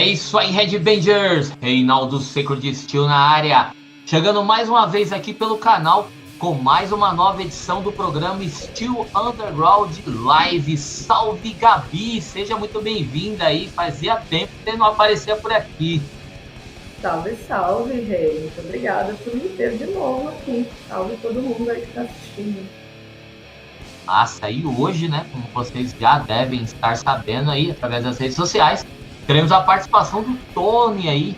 É isso aí, Headbangers! Reinaldo Sacred Steel na área, chegando mais uma vez aqui pelo canal com mais uma nova edição do programa Steel Underground Live. Salve, Gabi! Seja muito bem-vinda aí, fazia tempo que você não aparecia por aqui. Salve, salve, Rei! Muito obrigada por me ter de novo aqui. Salve todo mundo aí que está assistindo. Nossa, e hoje, né, como vocês já devem estar sabendo aí, através das redes sociais, teremos a participação do Tony aí,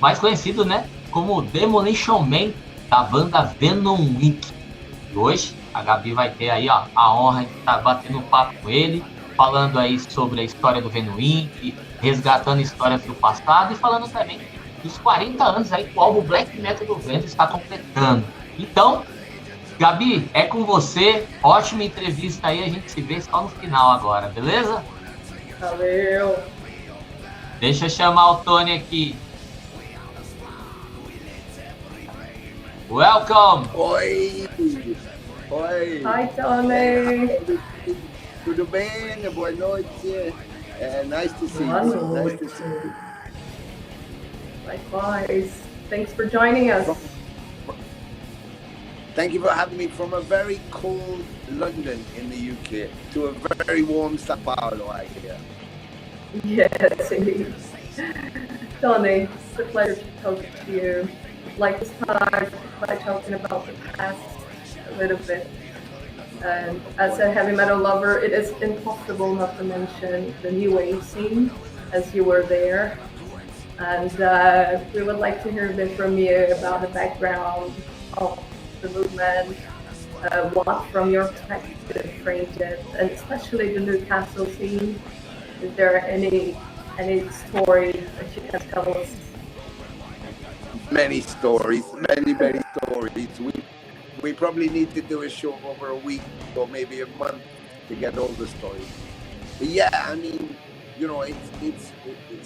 mais conhecido, né, como Demolition Man, da banda Venom Inc. E hoje a Gabi vai ter aí, ó, a honra de estar batendo um papo com ele, falando aí sobre a história do Venom Inc, resgatando histórias do passado e falando também dos 40 anos aí que o álbum Black Metal do Venom está completando. Então, Gabi, é com você, ótima entrevista aí, a gente se vê só no final agora, beleza? Valeu! Deixa eu chamar o Tony aqui. Welcome! Oi! Oi! Hi, Tony! Tudo bem? Boa noite! Nice to see Boa you. noite. Nice to see you. Likewise. Thanks for joining us. Thank you for having me from a very cold London in the UK to a very warm Sao Paulo, I hear. Yes, indeed. Tony, it's a pleasure to talk to you. I'd like to start by talking about the past a little bit. And as a heavy metal lover, it is impossible not to mention the new wave scene, as you were there. And we would like to hear a bit from you about the background of the movement, what from your perspective framed it, and especially the Newcastle scene. Is there any story that you can tell us? Many stories, many stories. We probably need to do a show over a week or maybe a month to get all the stories. But yeah, I mean, you know, it's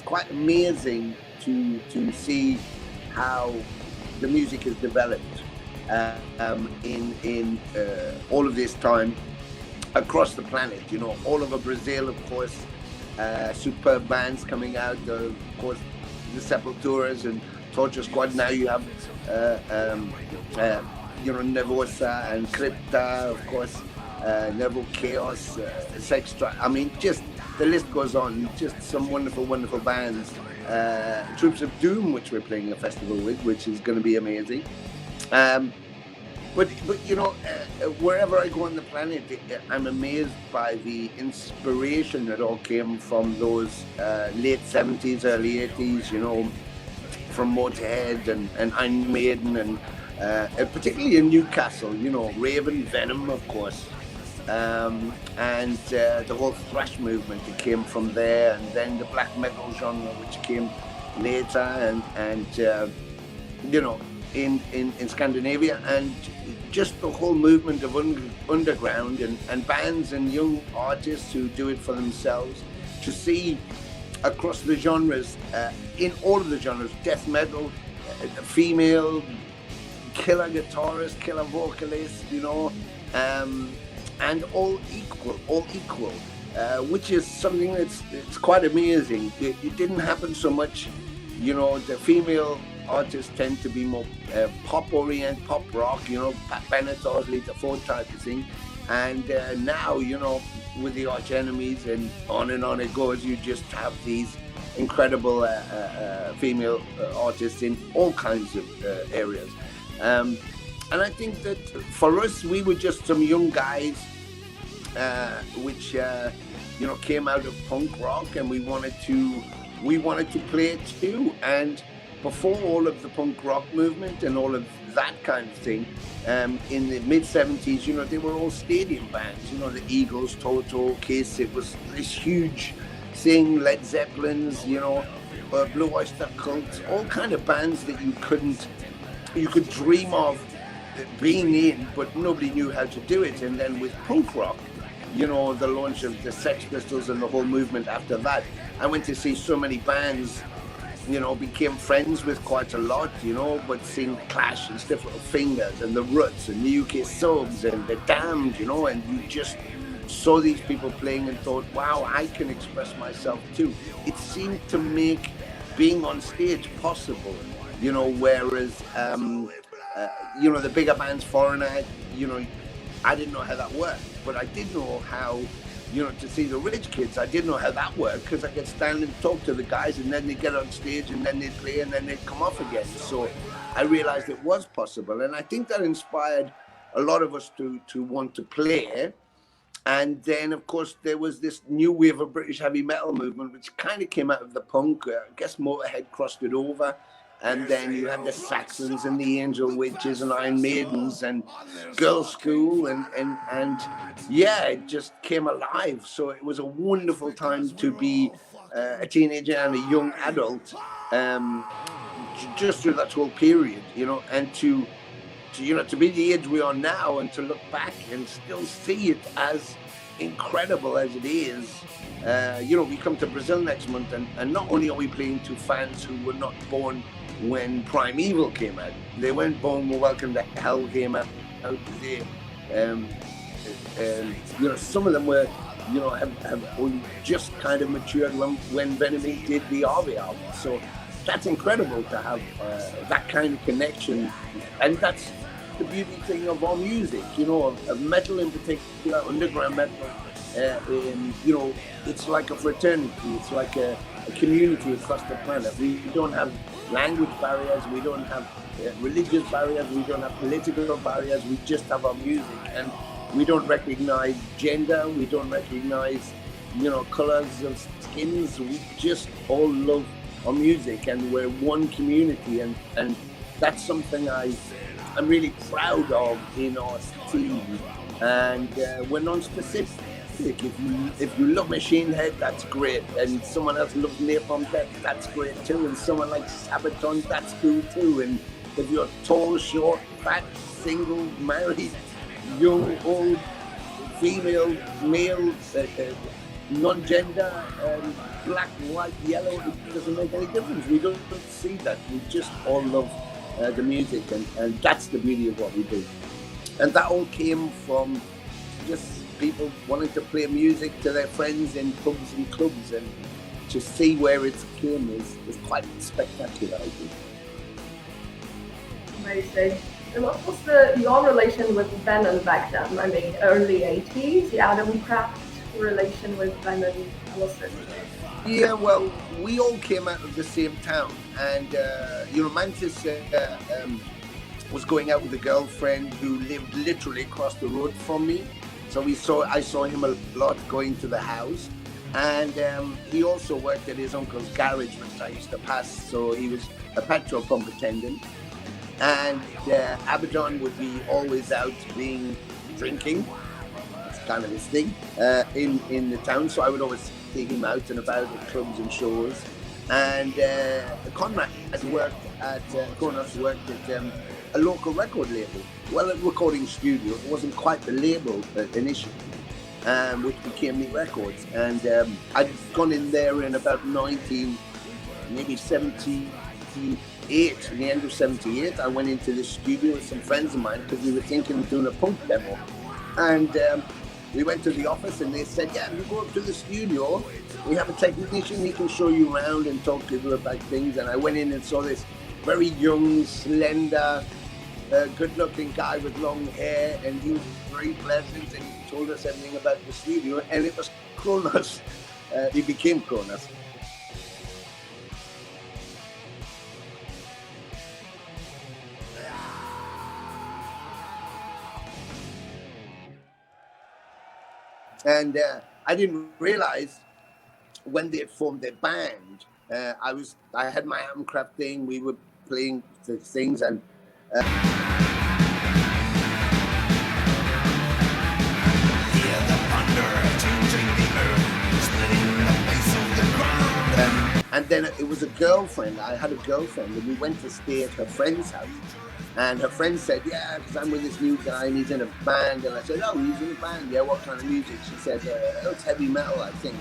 quite amazing to see how the music has developed in all of this time across the planet. You know, all over Brazil, of course. Superb bands coming out, of course, the Sepulturas and Torture Squad. Now you have, you know, Nervosa and Crypta, of course, Nervo Chaos, Sextra. I mean, just the list goes on. Just some wonderful, wonderful bands. Troops of Doom, which we're playing a festival with, which is going to be amazing. But you know, wherever I go on the planet, I'm amazed by the inspiration that all came from those late 70s, early 80s, you know, from Motorhead and Iron Maiden and particularly in Newcastle, you know, Raven, Venom, of course, and the whole thrash movement that came from there, and then the black metal genre, which came later, and you know, in Scandinavia, and just the whole movement of underground and bands and young artists who do it for themselves, to see across the genres, in all of the genres, death metal, female, killer guitarist, killer vocalist, you know, and all equal, which is something it's quite amazing. It didn't happen so much, you know, the female artists tend to be more pop-oriented, pop rock, you know, Pat Benatar, Lita Ford type of thing. And now, you know, with the Arch Enemies and on it goes, you just have these incredible female artists in all kinds of areas. And I think that for us, we were just some young guys which, you know, came out of punk rock, and we wanted to play it too. And before all of the punk rock movement and all of that kind of thing, in the mid-70s, you know, they were all stadium bands, you know, the Eagles, Toto, Kiss. It was this huge thing, Led Zeppelins, you know, Blue Oyster Cult, all kind of bands that you could dream of being in, but nobody knew how to do it. And then with punk rock, you know, the launch of the Sex Pistols and the whole movement after that, I went to see so many bands, you know, became friends with quite a lot, you know, but seeing Clash and Stiff Little Fingers and the Roots and the UK Subs and the Damned, you know, and you just saw these people playing and thought, wow, I can express myself too. It seemed to make being on stage possible, you know, whereas, you know, the bigger bands, Foreigner, you know, I didn't know how that worked, but I did know how, you know, to see the rich kids, I didn't know how that worked, because I could stand and talk to the guys, and then they'd get on stage, and then they'd play, and then they'd come off again. So I realized it was possible, and I think that inspired a lot of us to want to play. And then, of course, there was this new wave of British heavy metal movement, which kind of came out of the punk. I guess Motorhead crossed it over. And then you had the Saxons and the Angel Witches and Iron Maidens and Girls' School. And yeah, it just came alive. So it was a wonderful time to be a teenager and a young adult just through that whole period, you know, and to you know, to be the age we are now and to look back and still see it as incredible as it is. You know, we come to Brazil next month, and not only are we playing to fans who were not born when Pire of Evil came out, they weren't born when Welcome to Hell came out. They, you know, some of them were, you know, have only just kind of matured when Venom Inc did the RV album. So that's incredible to have that kind of connection, and that's the beauty thing of our music, you know, of metal in particular, underground metal. You know, it's like a fraternity, it's like a community across the planet. We don't have language barriers, we don't have religious barriers, we don't have political barriers, we just have our music, and we don't recognize gender, we don't recognize, you know, colors of skins. We just all love our music, and we're one community, and that's something I'm really proud of in our team. And we're non-specific. If you love Machine Head, that's great, and someone else loves Napalm Death, that's great too, and someone like Sabaton, that's cool too. And if you're tall, short, fat, single, married, young, old, female, male, non-gender, black, white, yellow, it doesn't make any difference. We don't see that. We just all love the music, and that's the beauty of what we do. And that all came from just people wanting to play music to their friends in pubs and clubs, and to see where it came is quite spectacular, I think. Amazing. And what was your relation with Venom back then? I mean, early 80s, the Atomkraft relation with Venom was it? Yeah, well, we all came out of the same town, and you know, Mantis was going out with a girlfriend who lived literally across the road from me. So I saw him a lot going to the house, and he also worked at his uncle's garage, which I used to pass. So he was a petrol pump attendant, and Abaddon would be always out drinking. It's kind of his thing in the town. So I would always take him out and about at clubs and shows. And Conrad worked at a local record label. Well, a recording studio. It wasn't quite the label initially, which became Neat Records. And I'd gone in there in about 78, in the end of 78. I went into the studio with some friends of mine because we were thinking of doing a punk demo. And we went to the office, and they said, yeah, you go up to the studio, we have a technician, he can show you around and talk to you about things. And I went in and saw this very young, slender, good-looking guy with long hair, and he was very pleasant, and he told us everything about the studio, and it was Kronos. He became Kronos. And I didn't realize when they formed their band, I had my Atomkraft thing, we were playing the things, and and then it was a girlfriend. I had a girlfriend, and we went to stay at her friend's house. And her friend said, yeah, because I'm with this new guy and he's in a band. And I said, oh, he's in a band? Yeah, what kind of music? She said, oh, it's heavy metal, I think.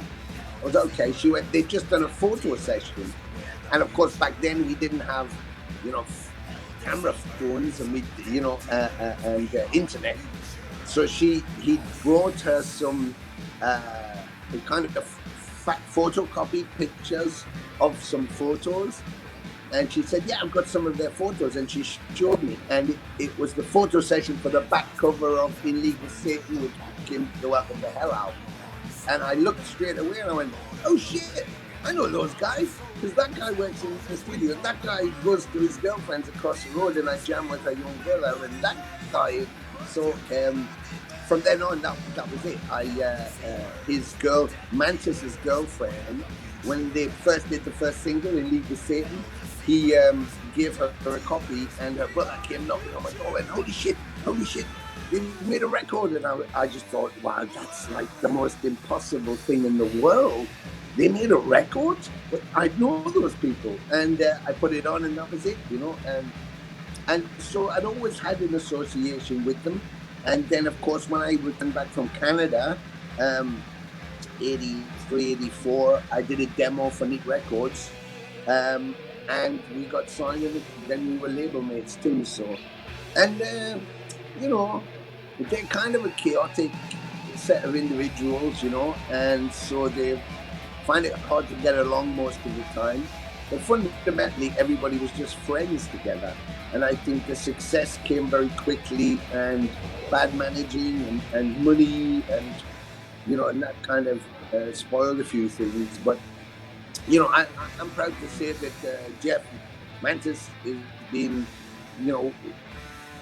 I was okay. She went, they'd just done a photo session. And of course, back then we didn't have, you know, camera phones and we, you know, and internet. So he brought her some kind of photocopy pictures of some photos, and she said, yeah, I've got some of their photos, and she showed me, and it was the photo session for the back cover of In League with Satan, which became the Welcome to Hell album. And I looked straight away and I went, oh shit, I know those guys, because that guy works in the studio, and that guy goes to his girlfriend's across the road, and I jam with a young girl, and that guy. So from then on, that was it. His girl, Mantis's girlfriend, when they first did the first single, In League with Satan, he gave her a copy, and her brother came knocking on my door and holy shit, they made a record. And I just thought, wow, that's like the most impossible thing in the world. They made a record, but I know those people, and I put it on, and that was it, you know. And so I'd always had an association with them. And then, of course, when I returned back from Canada, 83, 84, I did a demo for Neat Records, and we got signed, and then we were label mates too. So, and you know, they're kind of a chaotic set of individuals, you know, and so they find it hard to get along most of the time. But fundamentally, everybody was just friends together. And I think the success came very quickly, and bad managing and money, and, you know, and that kind of spoiled a few things. But, you know, I'm proud to say that Jeff Mantis has been, you know,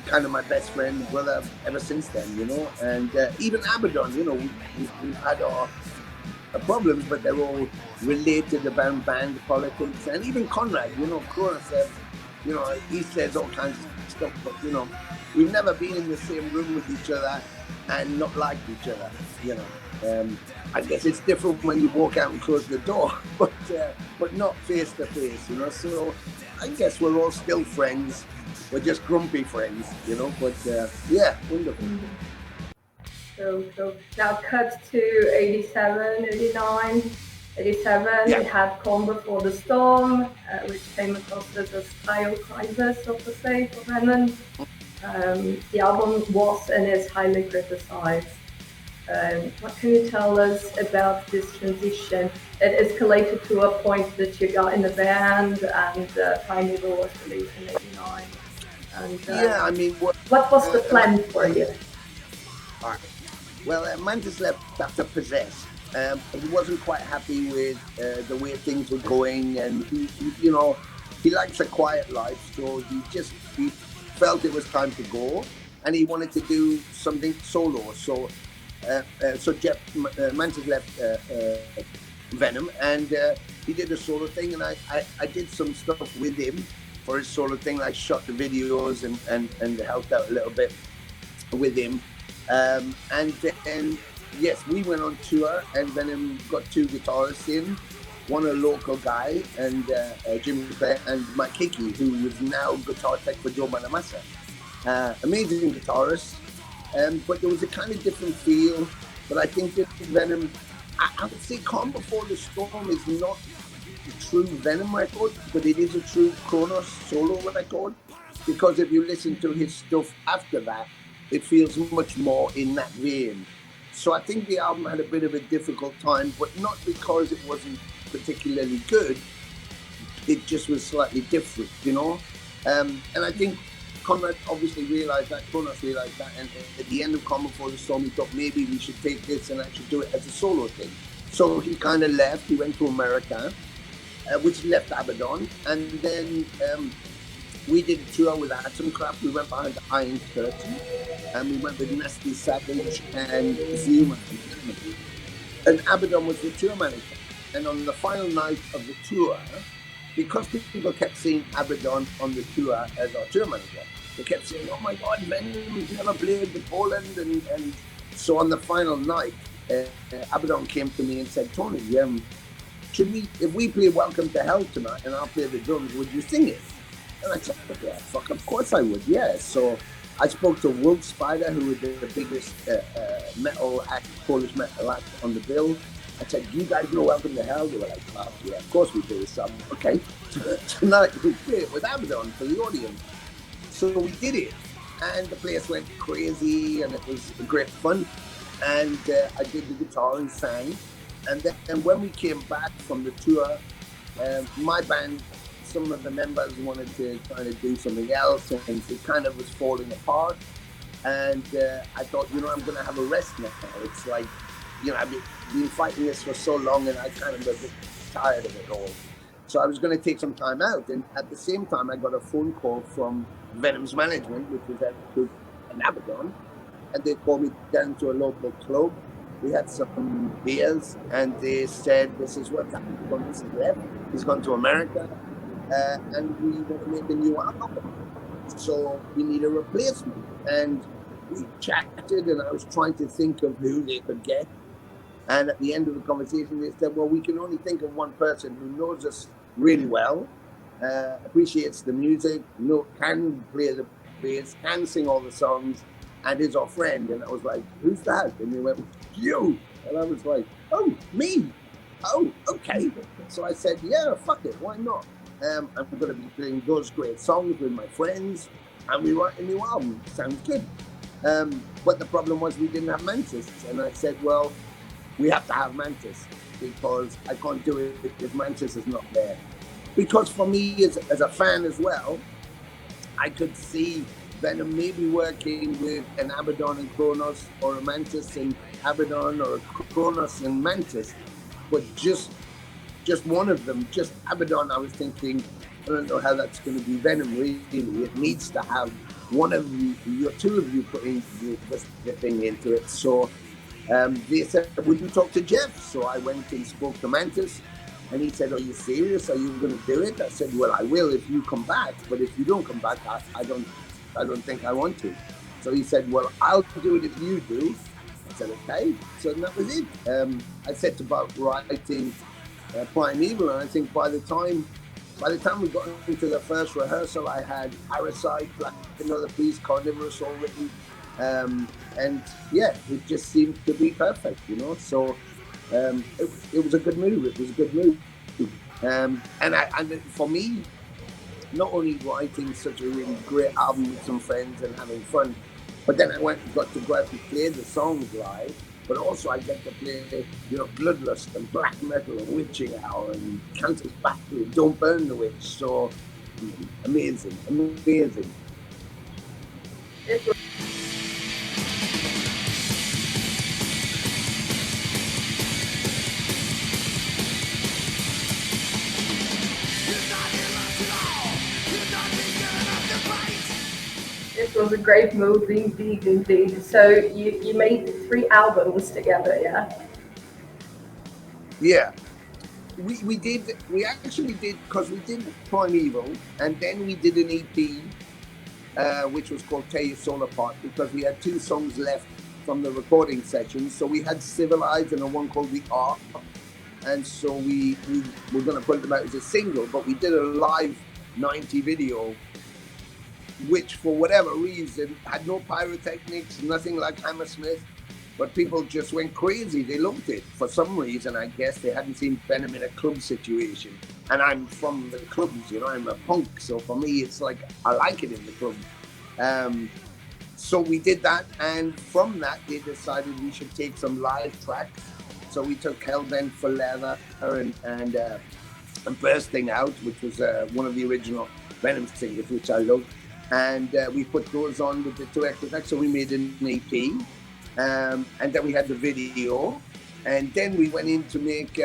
kind of my best friend, brother, ever since then, you know. And even Abaddon, you know, we've had our problems, but they're all related about band politics. And even Conrad, you know, Kronos, you know, he says all kinds of stuff, but, you know, we've never been in the same room with each other and not liked each other, you know. I guess it's different when you walk out and close the door, but not face to face, you know. So I guess we're all still friends. We're just grumpy friends, you know, but yeah, wonderful. So now cut to 87, 89. 87, yeah. It had Calm Before the Storm, which came across as a style crisis, so to say, for Venom. The album was and is highly criticized. What can you tell us about this transition? It escalated to a point that you got in the band, and Primeval was released in 89. And, yeah, I mean... what was the plan for you? All right. Well, Mantis left after Possessed. He wasn't quite happy with the way things were going, and he, you know, he likes a quiet life, so he felt it was time to go, and he wanted to do something solo. So Jeff Mantis left Venom, and he did a solo thing, and I did some stuff with him for his solo thing. I shot the videos and helped out a little bit with him, and then. Yes, we went on tour, and Venom got two guitarists in, one a local guy, and Jimmy Clare, and Mike Hickey, who was now guitar tech for Joe Bonamassa. Amazing guitarist, but there was a kind of different feel. But I think that Venom, I would say Calm Before the Storm is not a true Venom record, but it is a true Kronos solo record, because if you listen to his stuff after that, it feels much more in that vein. So I think the album had a bit of a difficult time, but not because it wasn't particularly good. It just was slightly different, you know? And I think Conrad obviously realized that, Kronos realized that, and at the end of Calm Before the Storm, he thought maybe we should take this and actually do it as a solo thing. So he kind of left, he went to America, which left Abaddon, and then we did a tour with Atomkraft. We went behind the Iron Curtain, and we went with Nasty Savage and Zuma. And Abaddon was the tour manager. And on the final night of the tour, because people kept seeing Abaddon on the tour as our tour manager, they kept saying, oh my God, Venom's never played with Poland. And so on the final night, Abaddon came to me and said, Tony, if we play Welcome to Hell tonight and I'll play the drums, would you sing it? And I said, yeah, fuck, of course I would, yeah. So I spoke to Wolf Spider, who was the biggest metal act, Polish metal act on the bill. I said, you guys know Welcome to Hell? They were like, oh, yeah, of course we do this song. Okay, tonight we play it with Abaddon for the audience. So we did it. and the place went crazy, and it was great fun. And I did the guitar and sang. And then when we came back from the tour, my band, some of the members wanted to kind of do something else, and it kind of was falling apart. And I thought, I'm going to have a rest now. It's like, I've been fighting this for so long, and I kind of a bit tired of it all. So I was going to take some time out. And at the same time, I got a phone call from Venom's management, which was at an Abaddon. And they called me down to a local club. We had some beers, and they said, this is what's happened. This is left. He's gone to America, and we want to make a new album. So we need a replacement. And we chatted, and I was trying to think of who they could get. And at the end of the conversation, they said, well, we can only think of one person who knows us really well, appreciates the music, can play the bass, can sing all the songs, and is our friend. And I was like, who's that? And they went, you. And I was like, oh, me. Oh, okay. So I said, yeah, fuck it, why not? I'm going to be playing those great songs with my friends, and we write a new album. Sounds good. But the problem was we didn't have Mantis. And I said, well, we have to have Mantis, because I can't do it if Mantis is not there. Because for me, as a fan as well, I could see Venom maybe working with an Abaddon and Kronos, or a Mantis and Abaddon, or a Kronos and Mantis, but just one of them, just Abaddon. I was thinking, I don't know how that's going to be Venom, really. It needs to have one of you, or two of you putting the thing into it. So they said, would you talk to Jeff? So I went and spoke to Mantis, and he said, are you serious? Are you going to do it? I said, well, I will if you come back, but if you don't come back, I don't think I want to. So he said, well, I'll do it if you do. I said, okay. So that was it. I set about writing Pire of Evil, and I think by the time we got into the first rehearsal, I had Parasite, Black, Another Piece, Carnivorous all written. And yeah, it just seemed to be perfect, So it was a good move. It was a good move. And for me, not only writing such a really great album with some friends and having fun, but then I got to go out and play the songs live. But also I get to play, Bloodlust and Black Metal and Witching Hour and Cancer's Battery, Don't Burn the Witch. So amazing. It was a great move indeed. So you made 3 albums together, yeah? Yeah. We actually did, because we did Pire of Evil, and then we did an EP, which was called Tear Your Soul Apart, because we had 2 songs left from the recording session. So we had Civilized and a one called The Ark. And so we were going to put them out as a single, but we did a live 90 video, which for whatever reason had no pyrotechnics, nothing like Hammersmith, but people just went crazy. They loved it. For some reason, I guess they hadn't seen Venom in a club situation. And I'm from the clubs, I'm a punk. So for me, it's like, I like it in the club. So we did that. And from that, they decided we should take some live tracks. So we took Hellbent for Leather and Bursting Out, which was one of the original Venom singles, which I love. And we put those on with the 2 extra tracks. So we made an EP. And then we had the video. And then we went in to make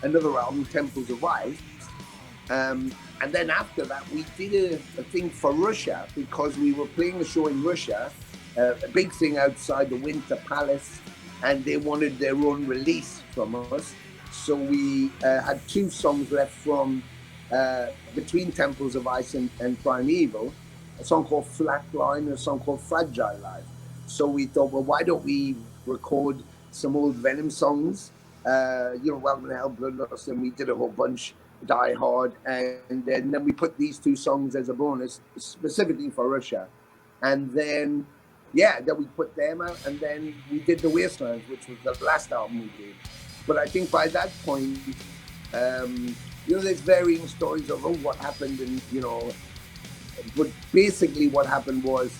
another album, Temples of Ice. And then after that, we did a thing for Russia, because we were playing a show in Russia, a big thing outside the Winter Palace, and they wanted their own release from us. So we had 2 songs left from between Temples of Ice and Pire of Evil, a song called Flatline and a song called Fragile Life. So we thought, well, why don't we record some old Venom songs, Welcome to Hell, Bloodlust, and we did a whole bunch, Die Hard, and then we put these 2 songs as a bonus, specifically for Russia. And then, then we put them out, and then we did The Wastelands, which was the last album we did. But I think by that point, there's varying stories of what happened, and, but basically what happened was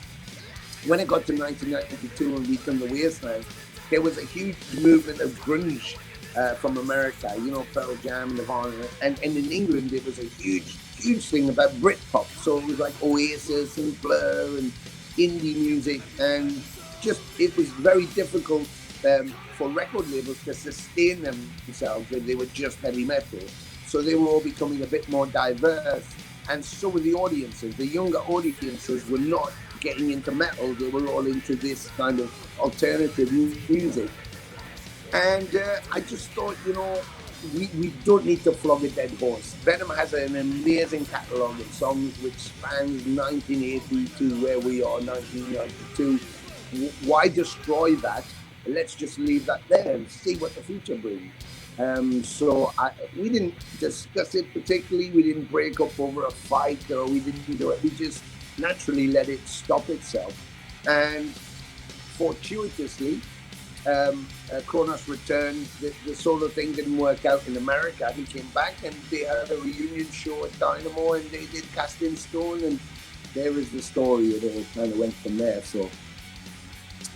when it got to 1992 and we done the Wasteland, there was a huge movement of grunge from America, you know, Pearl Jam, Nirvana, and in England there was a huge thing about Britpop. So it was like Oasis and Blur and indie music, and just it was very difficult for record labels to sustain themselves when they were just heavy metal. So they were all becoming a bit more diverse, and so were the audiences. The younger audiences were not getting into metal; they were all into this kind of alternative music. And I just thought, you know, we don't need to flog a dead horse. Venom has an amazing catalogue of songs which spans 1980 to where we are, 1992. Why destroy that? Let's just leave that there and see what the future brings. So we didn't discuss it particularly. We didn't break up over a fight, or we didn't do it. We just naturally let it stop itself. And fortuitously, Kronos returned. The solo thing didn't work out in America. He came back and they had a reunion show at Dynamo, and they did Cast in Stone, and there is the story. It all kind of went from there. So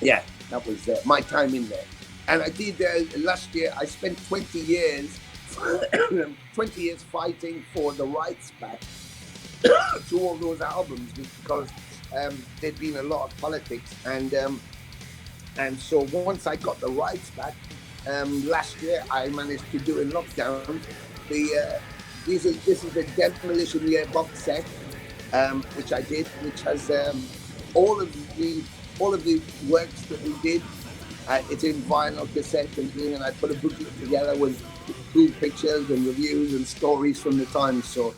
yeah, that was my time in there. And I did last year. I spent 20 years fighting for the rights back to all those albums, because there'd been a lot of politics, and so once I got the rights back, last year I managed to do in lockdown. This is a Demolition year box set, which I did, which has all of the works that we did. It's in vinyl, cassette, and thing, and I put a booklet together with cool pictures and reviews and stories from the time. So,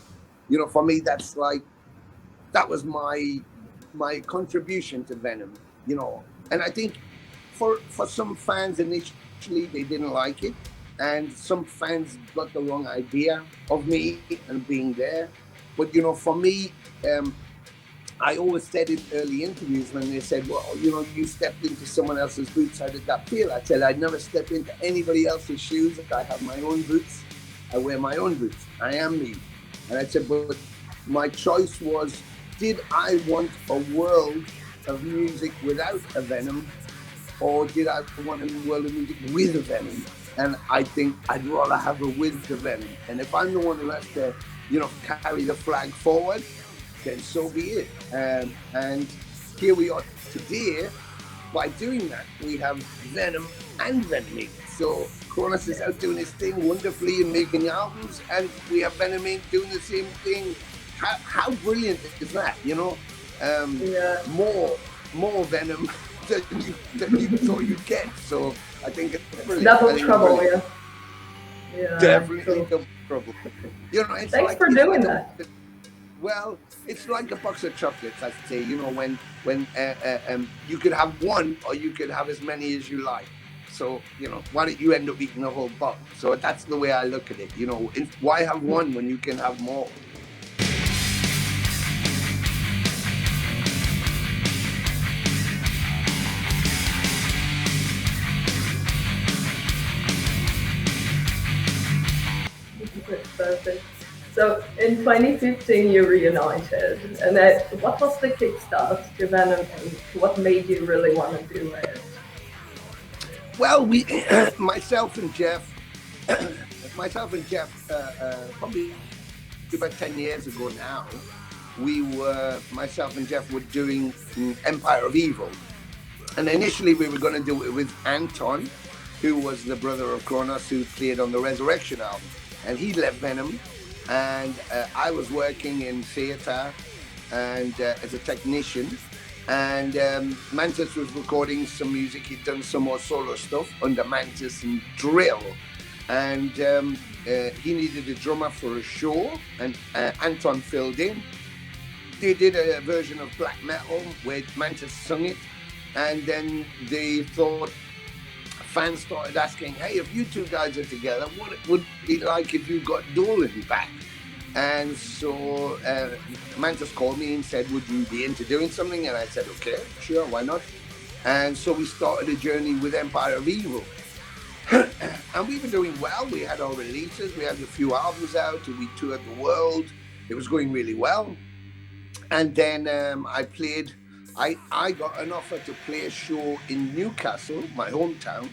you know, for me, that was my contribution to Venom. You know, and I think. For some fans initially, they didn't like it, and some fans got the wrong idea of me and being there. But you know, for me, I always said in early interviews when they said, well, you know, you stepped into someone else's boots, how did that feel? I said, I'd never step into anybody else's shoes. I have my own boots. I wear my own boots. I am me. And I said, but my choice was, did I want a world of music without a Venom? Or did I want a world of music with a Venom? And I think I'd rather have a with the Venom. And if I'm the one who has to, you know, carry the flag forward, then so be it. And here we are today. By doing that, we have Venom and Venom Inc. So Kronos is out doing his thing wonderfully and making albums, and we have Venom Inc. doing the same thing. How brilliant is that? You know, more Venom. That you thought you'd get. So I think it's brilliant. Double trouble, yeah. Definitely double trouble. You know, it's Thanks for doing that. Well, it's like a box of chocolates, I say. You know, when you could have one, or you could have as many as you like. So, you know, why don't you end up eating the whole box? So that's the way I look at it. You know, why have one when you can have more? Perfect. So in 2015 you reunited, and what was the kickstart to Venom Inc? What made you really want to do it? Well, myself and Jeff, probably about 10 years ago now, myself and Jeff were doing Empire of Evil. And initially we were going to do it with Anton, who was the brother of Kronos, who played on the Resurrection album. And he left Venom, and I was working in theatre and as a technician. And Mantis was recording some music. He'd done some more solo stuff under Mantis and Drill. And he needed a drummer for a show, and Anton filled in. They did a version of black metal where Mantis sung it, and then they thought, fans started asking, hey, if you two guys are together, what it would be like if you got Dolan back? And so Mantis called me and said, would you be into doing something? And I said, okay, sure, why not? And so we started a journey with Empire of Evil. And we were doing well. We had our releases. We had a few albums out. We toured the world. It was going really well. And then I played I got an offer to play a show in Newcastle, my hometown,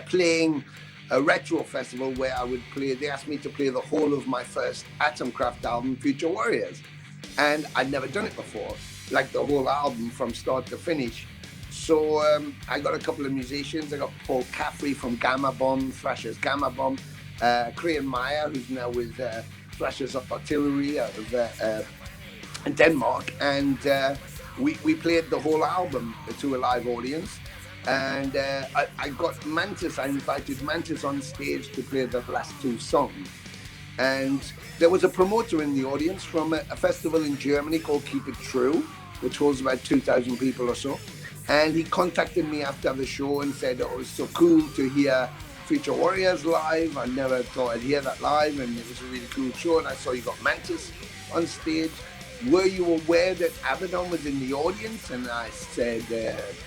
playing a retro festival where I would play. They asked me to play the whole of my first Atomkraft album, Future Warriors, and I'd never done it before, like the whole album from start to finish. So I got a couple of musicians. I got Paul Caffrey from Gamma Bomb, Thrasher's Gamma Bomb, Craig Meyer, who's now with Thrasher's Artillery out of Denmark, and we played the whole album to a live audience. And I got Mantis. I invited Mantis on stage to play the last two songs. And there was a promoter in the audience from a festival in Germany called Keep It True, which holds about 2,000 people or so. And he contacted me after the show and said, oh, it was so cool to hear Future Warriors live. I never thought I'd hear that live, and it was a really cool show. And I saw you got Mantis on stage. Were you aware that Abaddon was in the audience? And I said,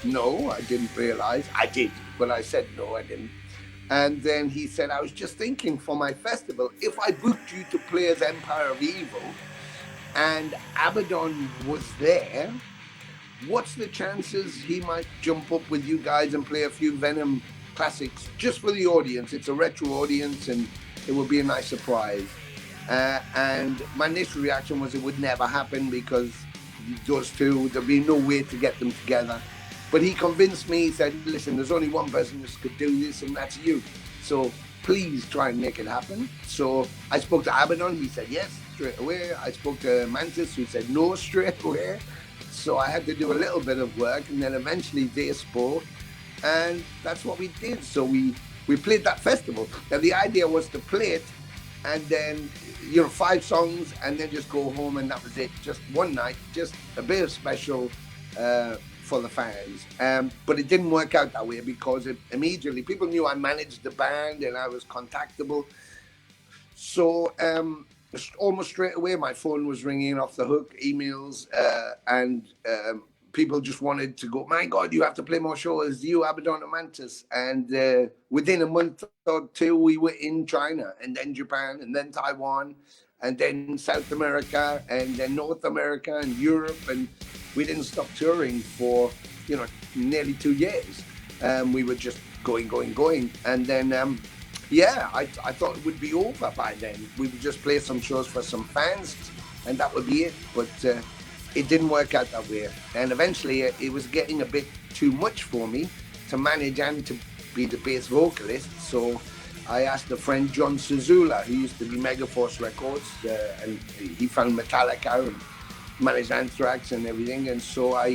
no, I didn't realize. I did, but I said, no, I didn't. And then he said, I was just thinking for my festival, if I booked you to play as Empire of Evil and Abaddon was there, what's the chances he might jump up with you guys and play a few Venom classics just for the audience? It's a retro audience and it would be a nice surprise. And my initial reaction was it would never happen because those two, there'd be no way to get them together. But he convinced me. He said, listen, there's only one person who could do this, and that's you. So please try and make it happen. So I spoke to Abaddon. He said yes straight away. I spoke to Mantis, who said no straight away. So I had to do a little bit of work, and then eventually they spoke, and that's what we did. So we played that festival. Now the idea was to play it, and then 5 songs, and then just go home, and that was it. Just one night, just a bit of special for the fans. But it didn't work out that way because immediately people knew I managed the band and I was contactable. So almost straight away, my phone was ringing off the hook, emails, and people just wanted to go, my God, you have to play more shows, you, Abaddon and Mantis. And within a month or two, we were in China, and then Japan, and then Taiwan, and then South America, and then North America, and Europe. And we didn't stop touring for, nearly 2 years. We were just going. And then, I thought it would be over by then. We would just play some shows for some fans, and that would be it. But it didn't work out that way. And eventually it was getting a bit too much for me to manage and to be the bass vocalist. So I asked a friend, John Suzula, who used to be Megaforce Records, and he found Metallica and managed Anthrax and everything. And so I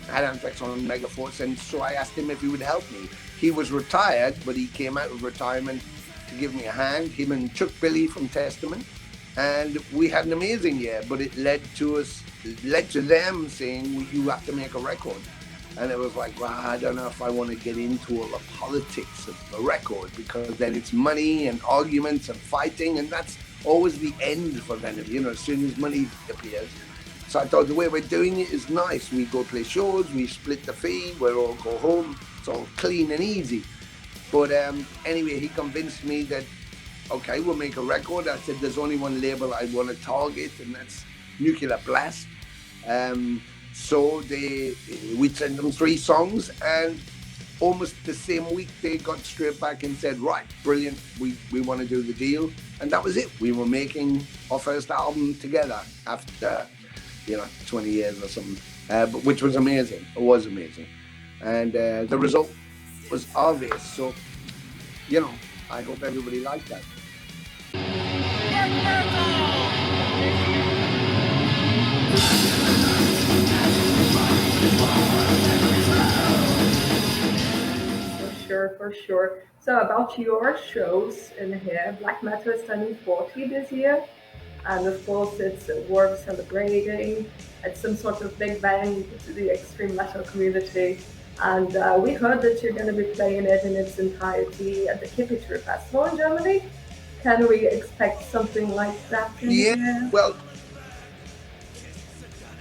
had Anthrax on Megaforce, and so I asked him if he would help me. He was retired, but he came out of retirement to give me a hand, him and Chuck Billy from Testament. And we had an amazing year, but it led to them saying, well, you have to make a record. And it was like, well, I don't know if I want to get into all the politics of the record, because then it's money and arguments and fighting, and that's always the end for Venom, as soon as money appears. So I thought the way we're doing it is nice. We go play shows, we split the fee, we all go home. It's all clean and easy. But anyway, he convinced me that, okay, we'll make a record. I said, there's only one label I want to target, and that's Nuclear Blast. So we sent them 3 songs, and almost the same week they got straight back and said, right, brilliant, we want to do the deal. And that was it. We were making our first album together after, 20 years or something, but which was amazing. It was amazing. And the result was obvious. So, I hope everybody liked that. For sure. So about your shows in here, Black Metal is turning 40 this year. And of course it's worth celebrating. It's some sort of big bang to the extreme metal community. And we heard that you're going to be playing it in its entirety at the Kippitur Festival in Germany. Can we expect something like that in here? Well,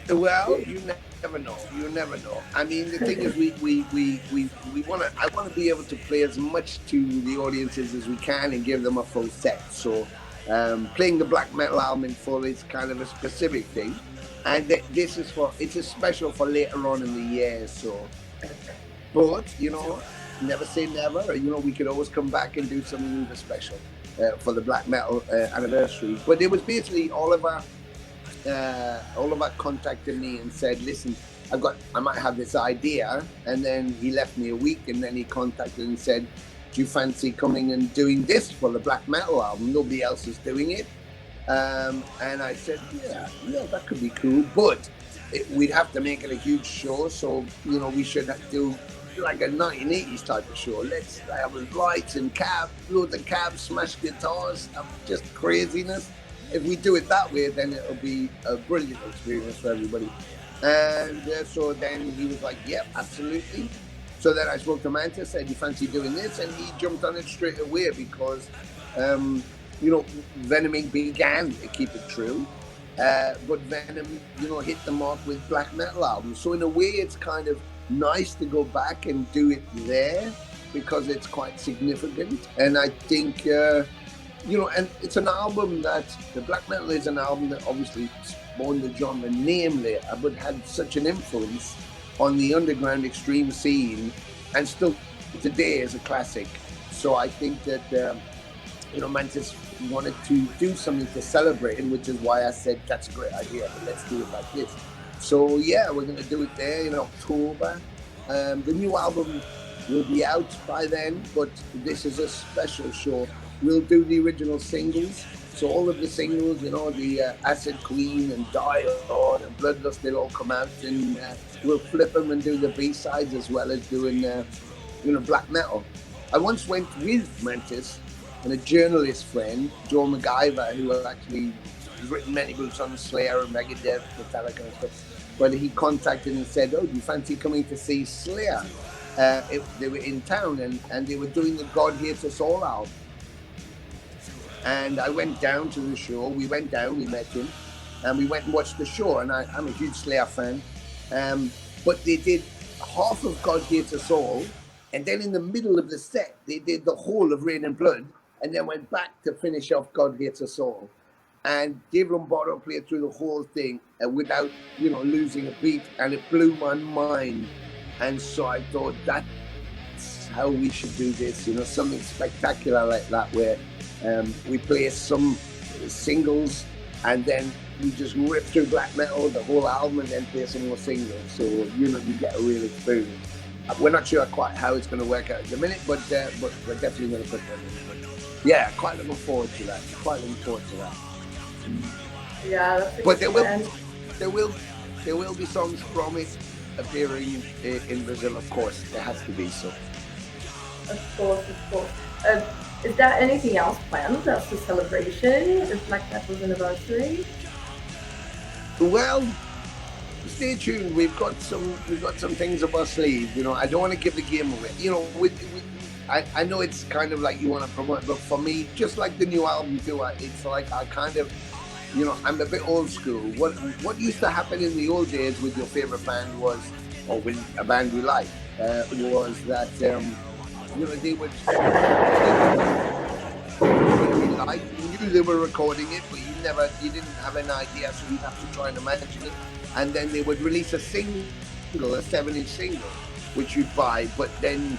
you never know. You never know. I mean, the thing is, I want to be able to play as much to the audiences as we can and give them a full set. So Playing the black metal album in full is kind of a specific thing, and this is it's a special for later on in the year. So, but never say never. We could always come back and do something even special for the black metal anniversary. But it was basically Oliver contacted me and said, "Listen, I might have this idea," and then he left me a week, and then he contacted and said, "Do you fancy coming and doing this for the black metal album? Nobody else is doing it." And I said, yeah, that could be cool, but we'd have to make it a huge show. So, we should do like a 1980s type of show. Let's have lights and loads of cabs, smash guitars, just craziness. If we do it that way, then it'll be a brilliant experience for everybody. And so then he was like, yep, absolutely. So then I spoke to Mantis, said, "You fancy doing this?" And he jumped on it straight away because, Venom Inc began to keep it true. But Venom, hit the mark with black metal albums. So in a way, it's kind of nice to go back and do it there because it's quite significant. And I think, and it's an album that, the black metal is an album that obviously spawned the genre name later, but had such an influence on the underground extreme scene, and still today is a classic. So I think that Mantis wanted to do something to celebrate it, which is why I said that's a great idea, but let's do it like this. So yeah, we're going to do it there in October. The new album will be out by then, but this is a special show. We'll do the original singles. So all of the singles, the Acid Queen and Die Hard and Bloodlust, they'll all come out, and we'll flip them and do the B-sides as well as doing, black metal. I once went with Mantis and a journalist friend, Joe MacGyver, who actually has written many books on Slayer and Megadeth, Metallica and stuff. But he contacted and said, "Oh, do you fancy coming to see Slayer?" They were in town and they were doing the God Hates Us All album. And I went down to the show. We went down, we met him, and we went and watched the show. And I'm a huge Slayer fan. But they did half of God Hates Us All, and then in the middle of the set, they did the whole of Rain and Blood, and then went back to finish off God Hates Us All. And Dave Lombardo played through the whole thing without, losing a beat, and it blew my mind. And so I thought that's how we should do this, something spectacular like that, where we play some singles and then we just rip through black metal, the whole album, and then play some more singles. So, you get a real experience. We're not sure quite how it's going to work out at the minute, but we're definitely going to put that in. But yeah, quite looking forward to that. Yeah, that's but there will be songs from it appearing in Brazil, of course. There has to be, so. Of course. Is there anything else planned as a celebration of Black Metal's anniversary? Well, stay tuned. We've got some things up our sleeve. I don't want to give the game away. I know it's kind of like you want to promote, but for me, just like the new album too, it's like I kind of, I'm a bit old school. What used to happen in the old days with your favorite band was, or with a band we like, was that they would, you knew they were recording it, but you didn't have an idea, so you'd have to try and imagine it. And then they would release a single, a 7-inch single, which you'd buy, but then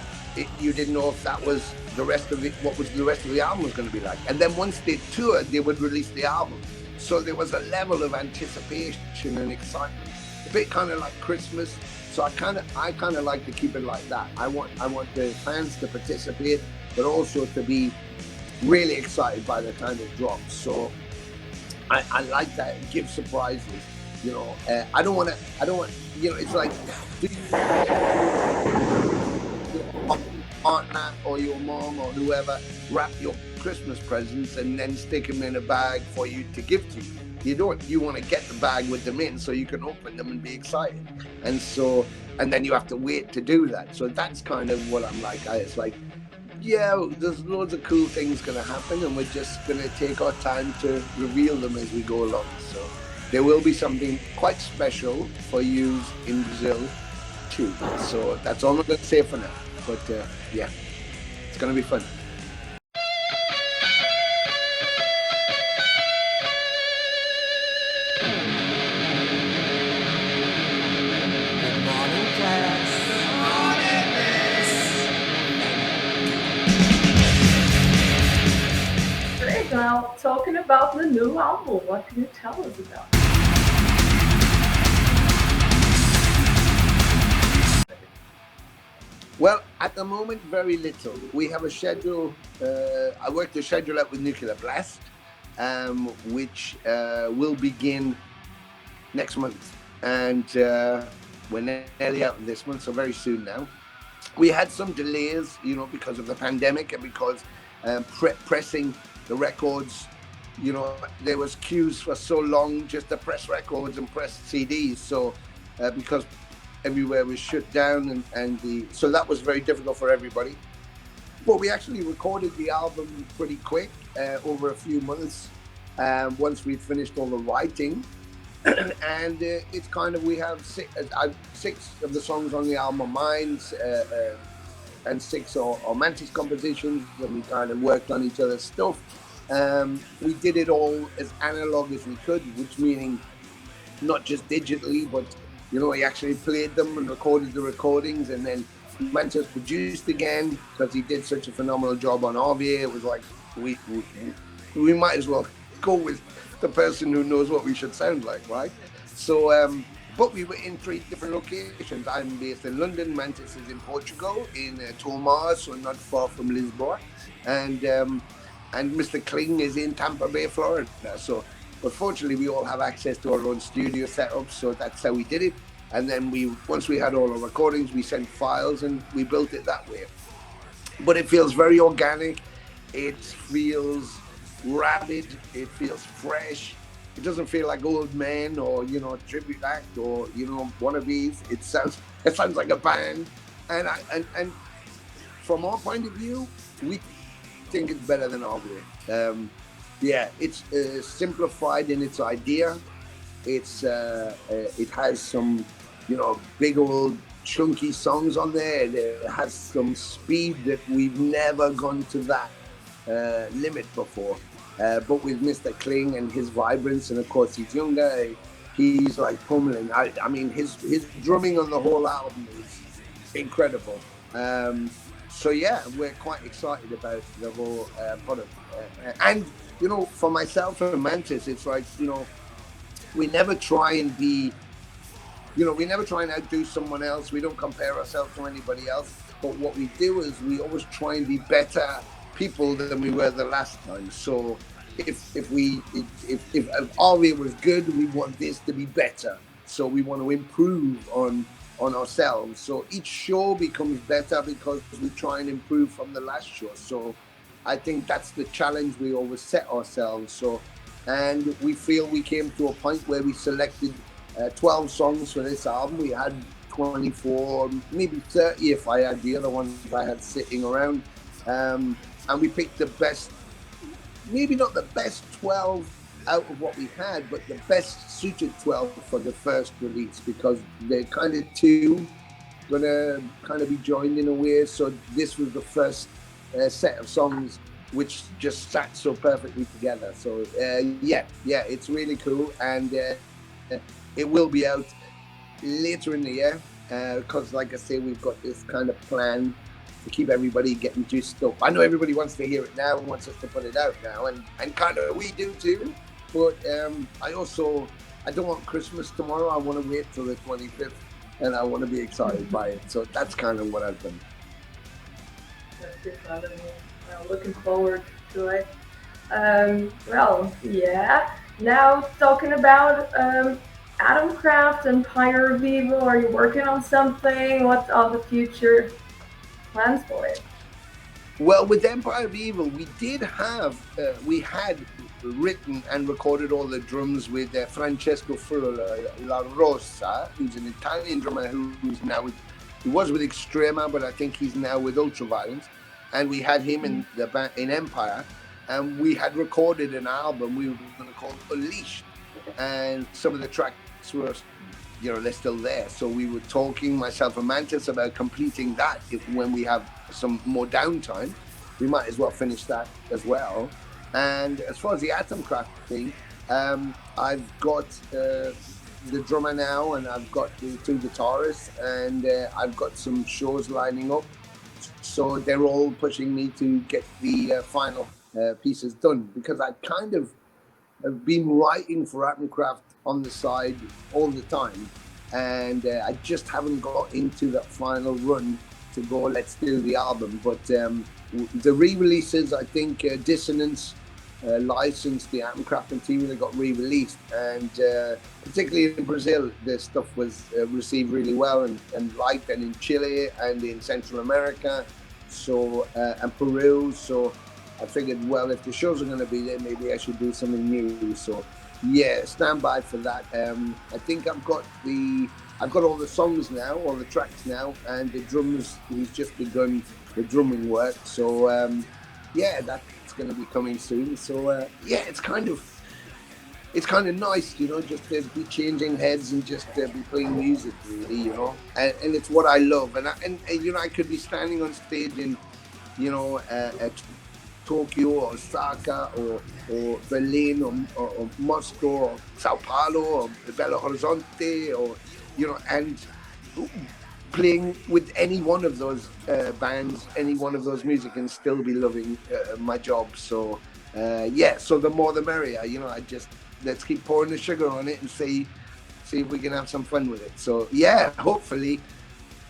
you didn't know if that was the rest of it, what was the rest of the album was going to be like. And then once they toured, they would release the album. So there was a level of anticipation and excitement, a bit kind of like Christmas. So I kind of like to keep it like that. I want the fans to participate, but also to be really excited by the time it drops. So I like that. Give surprises. I don't want. It's like partner or your mom or whoever wrap your Christmas presents and then stick them in a bag for you to give to you. You want to get the bag with them in so you can open them and be excited. And then you have to wait to do that. So that's kind of what I'm like. It's like, yeah, there's loads of cool things going to happen and we're just going to take our time to reveal them as we go along. So there will be something quite special for you in Brazil too. So that's all I'm going to say for now. But yeah, it's going to be fun. now, talking about the new album, what can you tell us about? Well, at the moment, very little. We have a schedule. I worked the schedule out with Nuclear Blast, which will begin next month. And we're nearly out of this month, so very soon now. We had some delays, you know, because of the pandemic and because pressing the records, you know, there was queues for so long just to press records and press CDs. So because everywhere was shut down so that was very difficult for everybody. But we actually recorded the album pretty quick, over a few months, once we'd finished all the writing. And it's kind of, we have six of the songs on the album are mine, and 6 are Mantis compositions that we kind of worked on each other's stuff. We did it all as analog as we could, which meaning not just digitally, but you know, he actually played them and recorded the recordings, and then Mantis produced again because he did such a phenomenal job on RVA. It was like we might as well go with the person who knows what we should sound like, right? So, but we were in 3 different locations. I'm based in London, Mantis is in Portugal, in Tomar, so not far from Lisboa, and Mr. Kling is in Tampa Bay, Florida. So, but fortunately, we all have access to our own studio setup, so that's how we did it. And then once we had all our recordings, we sent files and we built it that way. But it feels very organic. It feels rabid. It feels fresh. It doesn't feel like Old Man or, you know, tribute act or, you know, one of these. It sounds like a band. And from our point of view, we think it's better than RVA. Yeah, it's simplified in its idea. It has some, you know, big old chunky songs on there. It has some speed that we've never gone to that limit before. But with Mr. Kling and his vibrance, and of course he's younger, he's like pummeling. I mean, his drumming on the whole album is incredible. So yeah, we're quite excited about the whole product. And you know, for myself and Mantis, it's like, you know, we never try and outdo someone else. We don't compare ourselves to anybody else. But what we do is we always try and be better people than we were the last time. So if RVA was good, we want this to be better. So we want to improve on ourselves. So each show becomes better because we try and improve from the last show. So I think that's the challenge we always set ourselves. So, and we feel we came to a point where we selected 12 songs for this album. We had 24, maybe 30 if I had the other ones I had sitting around. And we picked the best, maybe not the best 12 out of what we had, but the best suited 12 for the first release, because they're kind of two gonna kind of be joined in a way. So this was the first set of songs which just sat so perfectly together. So yeah, it's really cool, and it will be out later in the year because, like I say, we've got this kind of plan to keep everybody getting juiced up. I know everybody wants to hear it now and wants us to put it out now, and kind of we do too. But I don't want Christmas tomorrow. I want to wait till the 25th, and I want to be excited by it. So that's kind of what I've done. Well, looking forward to it. Well, yeah. Now talking about Atomkraft and Pire of Evil, are you working on something? What are the future plans for it? Well, with Empire of Evil, we had written and recorded all the drums with Francesco La Rosa, who's an Italian drummer who was with Extrema, but I think he's now with Ultraviolence. And we had him in the band in Empire, and we had recorded an album we were going to call Unleashed, and some of the tracks were, you know, they're still there. So we were talking, myself and Mantis, about completing that. When we have some more downtime, we might as well finish that as well. And as far as the Atomkraft thing, I've got the drummer now, and I've got the 2 guitarists, and I've got some shows lining up. So they're all pushing me to get the final pieces done, because I kind of have been writing for Atomkraft on the side all the time, and I just haven't got into that final run to go, let's do the album. But the re-releases, I think Dissonance licensed the Atomkraft material that got re-released, and particularly in Brazil, the stuff was received really well and liked, and in Chile and in Central America, so and Peru. So I figured, well, if the shows are going to be there, maybe I should do something new. So yeah, stand by for that. I think I've got all the songs now, all the tracks now, and the drums. We've just begun the drumming work. So yeah, that's going to be coming soon. So yeah, it's kind of nice, you know, just to be changing heads and just be playing music, really, you know. And it's what I love. And you know, I could be standing on stage in, you know, at Tokyo or Osaka or Berlin or Moscow or Sao Paulo or Belo Horizonte, or, you know, and playing with any one of those bands, any one of those music, and still be loving my job. So yeah, so the more the merrier, you know. Let's keep pouring the sugar on it and see if we can have some fun with it. So yeah, hopefully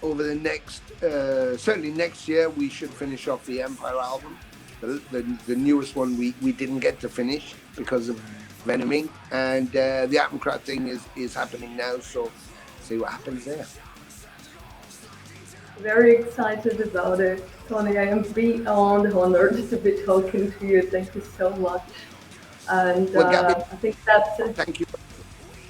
over the next certainly next year we should finish off the Empire album. The newest one we didn't get to finish because of Venom Inc. And the Atomkraft thing is happening now, so see what happens there. Very excited about it. Tony, I am beyond honored to be talking to you. Thank you so much. And well, Gabby, I think that's it.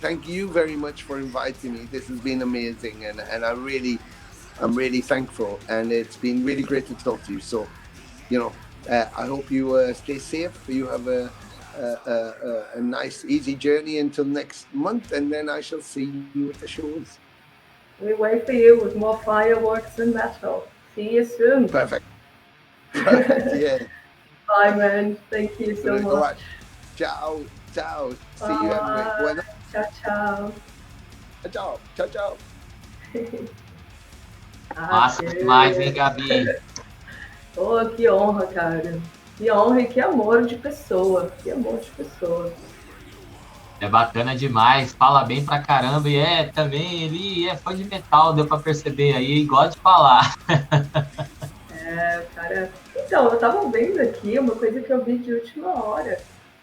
Thank you very much for inviting me. This has been amazing, and I'm really thankful, and it's been really great to talk to you. So, you know, I hope you stay safe. You have a nice, easy journey until next month, and then I shall see you at the shows. We wait for you with more fireworks and metal. See you soon. Perfect. Yeah. Bye, man. Thank you so much. Right. Ciao. See you everywhere. Ciao. Ciao. Massa demais, hein, Gabi? Oh, que honra, cara. Que honra e que amor de pessoa. É bacana demais, fala bem pra caramba. E também ele é fã de metal, deu pra perceber aí, e gosta de falar. Cara. Então, eu tava vendo aqui uma coisa que eu vi de última hora.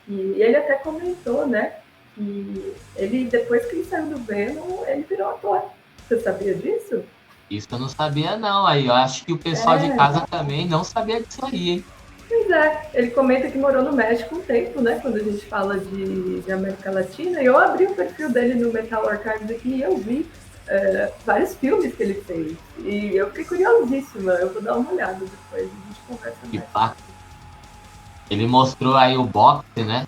E ele até comentou, né? Que ele, depois que ele saiu do Venom, ele virou ator. Você sabia disso? Isso eu não sabia, não. Aí eu acho que o pessoal de casa também não sabia disso aí, hein? Pois é, ele comenta que morou no México um tempo, né? Quando a gente fala de América Latina. E eu abri o perfil dele no Metal Archives aqui e eu vi vários filmes que ele fez. E eu fiquei curiosíssima. Eu vou dar uma olhada depois, a gente conversa mais. Ele mostrou aí o box, né?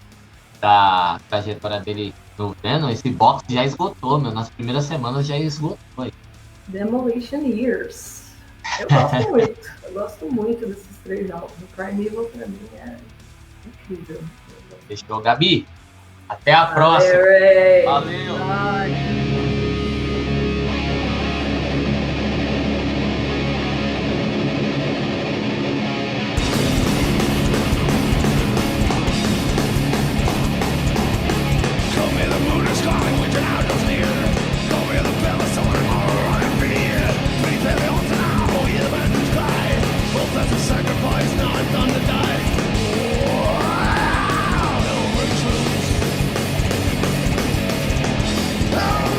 Da trajetória dele no Venom. Esse box já esgotou, meu. Nas primeiras semanas já esgotou. Demolition Years. Eu gosto muito desses 3 álbuns. O Primeval pra mim é incrível. Fechou, Gabi. Até a próxima. Valeu. Bye. Oh!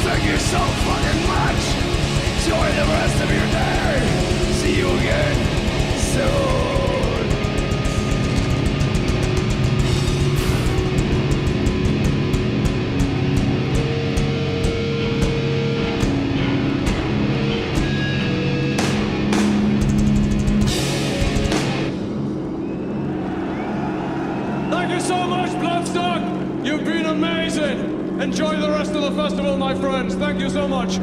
Thank you so fucking much. Enjoy the rest of your day. See you again soon. Thank you so much, Bloodstock. You've been amazing. Enjoy the rest of the festival, my friends. Thank you so much.